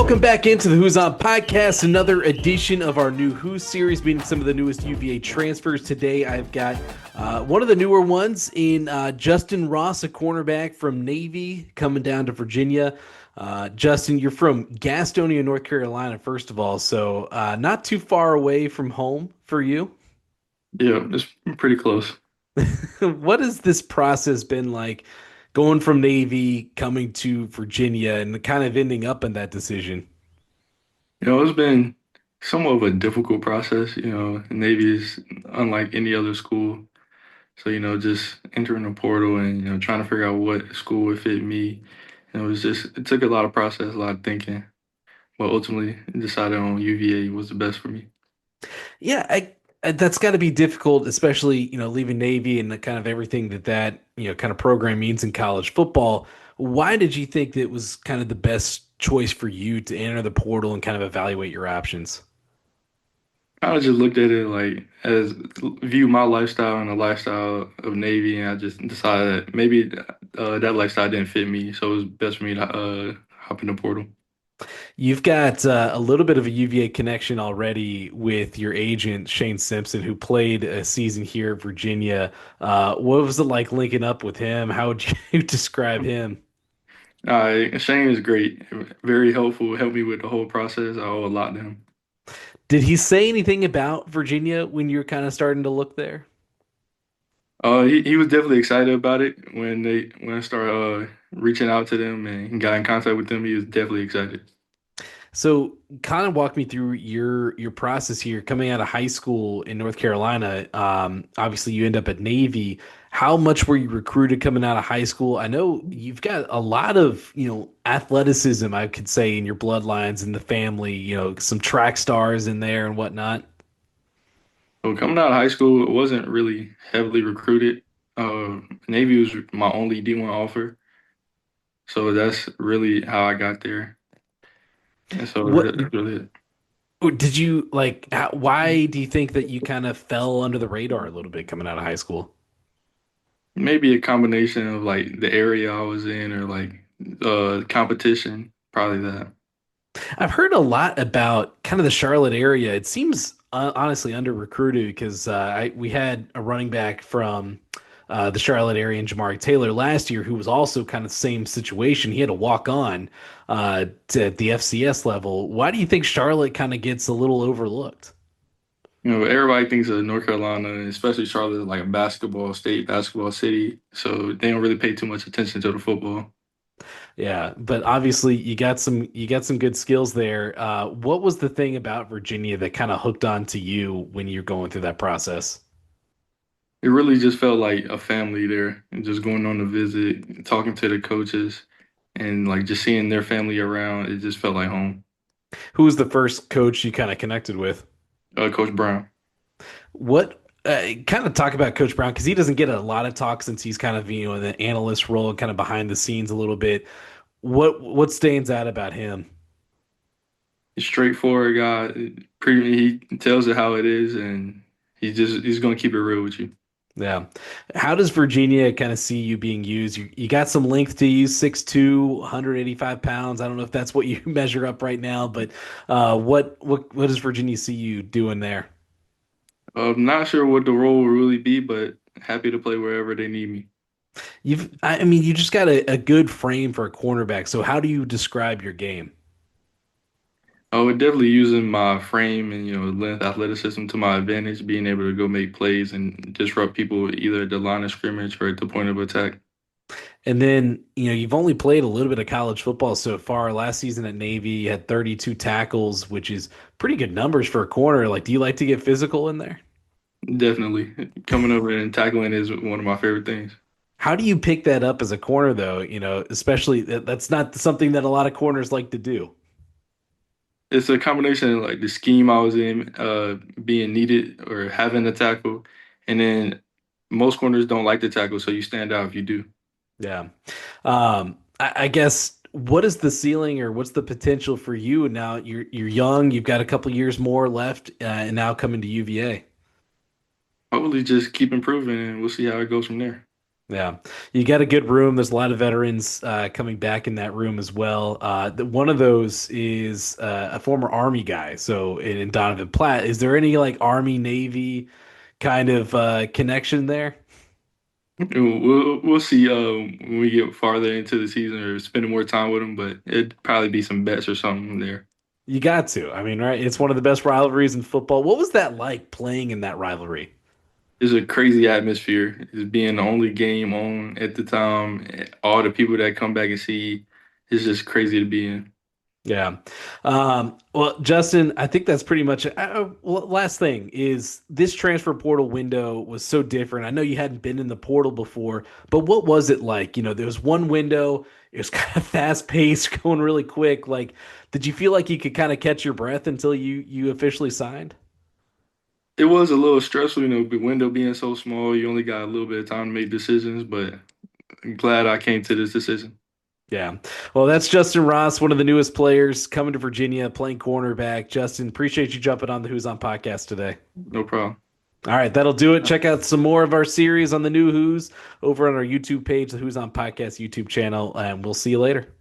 Welcome back into the Who's On podcast, another edition of our new Who series, meeting some of the newest UVA transfers. Today, I've got one of the newer ones in Justin Ross, a cornerback from Navy, coming down to Virginia. Justin, you're from Gastonia, North Carolina, first of all, so not too far away from home for you. Yeah, it's pretty close. What has this process been like going from Navy, coming to Virginia, and kind of ending up in that decision? It's been somewhat of a difficult process. Navy is unlike any other school. So, just entering the portal and, trying to figure out what school would fit me. It took a lot of process, a lot of thinking, but ultimately decided on UVA was the best for me. Yeah, that's got to be difficult, especially, leaving Navy and the kind of everything that kind of program means in college football. Why did you think that it was kind of the best choice for you to enter the portal and kind of evaluate your options? I just looked at it like as view my lifestyle and the lifestyle of Navy, and I just decided that maybe that lifestyle didn't fit me, so it was best for me to hop in the portal. You've got a little bit of a UVA connection already with your agent, Shane Simpson, who played a season here at Virginia. What was it like linking up with him? How would you describe him? Shane is great, very helpful, helped me with the whole process. I owe a lot to him. Did he say anything about Virginia when you were kind of starting to look there? He was definitely excited about it when I started reaching out to them and got in contact with them. He was definitely excited. So, kind of walk me through your process here coming out of high school in North Carolina. Obviously, you end up at Navy. How much were you recruited coming out of high school? I know you've got a lot of athleticism, I could say, in your bloodlines in the family. Some track stars in there and whatnot. So coming out of high school, it wasn't really heavily recruited. Navy was my only D1 offer, so that's really how I got there. And so What that's really it. did you like? Why do you think that you kind of fell under the radar a little bit coming out of high school? Maybe a combination of like the area I was in or like competition, probably that. I've heard a lot about kind of the Charlotte area. It seems honestly under recruited because we had a running back from the Charlotte area in Jamari Taylor last year who was also kind of the same situation. He had to walk on to the FCS level. Why do you think Charlotte kind of gets a little overlooked? Everybody thinks of North Carolina, and especially Charlotte, like a basketball state, basketball city. So they don't really pay too much attention to the football. Yeah, but obviously you got some good skills there. What was the thing about Virginia that kind of hooked on to you when you're going through that process? It really just felt like a family there, and just going on the visit, talking to the coaches, and like just seeing their family around. It just felt like home. Who was the first coach you kind of connected with? Coach Brown. What kind of talk about Coach Brown because he doesn't get a lot of talk since he's kind of in the analyst role and kind of behind the scenes a little bit. What stands out about him? He's a straightforward guy. Pretty, he tells it how it is, and he's gonna keep it real with you. Yeah. How does Virginia kind of see you being used? You got some length to you, 6'2", 185 pounds. I don't know if that's what you measure up right now, but what does Virginia see you doing there? I'm not sure what the role will really be, but happy to play wherever they need me. I mean, you just got a good frame for a cornerback. So how do you describe your game? I would definitely using my frame and length athleticism to my advantage, being able to go make plays and disrupt people either at the line of scrimmage or at the point of attack. And then, you've only played a little bit of college football so far. Last season at Navy, you had 32 tackles, which is pretty good numbers for a corner. Like, do you like to get physical in there? Definitely coming over and tackling is one of my favorite things. How do you pick that up as a corner, though? Especially that's not something that a lot of corners like to do. It's a combination of like the scheme I was in, being needed or having a tackle, and then most corners don't like the tackle, so you stand out if you do. Yeah. I guess what is the ceiling or what's the potential for you now? You're young, you've got a couple years more left, and now coming to UVA. Hopefully, just keep improving, and we'll see how it goes from there. Yeah, you got a good room. There's a lot of veterans coming back in that room as well. One of those is a former Army guy. So in Donovan Platt, is there any like Army Navy kind of connection there? We'll see when we get farther into the season or spending more time with them, but it'd probably be some bets or something there. You got to. I mean, right? It's one of the best rivalries in football. What was that like playing in that rivalry? It's a crazy atmosphere. It's being the only game on at the time. All the people that come back and see, it's just crazy to be in. Yeah. Well, Justin, I think that's pretty much it. Well, last thing is this transfer portal window was so different. I know you hadn't been in the portal before, but what was it like? There was one window, it was kind of fast paced, going really quick. Like, did you feel like you could kind of catch your breath until you officially signed? It was a little stressful, the window being so small. You only got a little bit of time to make decisions, but I'm glad I came to this decision. Yeah. Well, that's Justin Ross, one of the newest players coming to Virginia, playing cornerback. Justin, appreciate you jumping on the Who's On podcast today. No problem. All right, that'll do it. Check out some more of our series on the new Who's over on our YouTube page, the Who's On Podcast YouTube channel, and we'll see you later.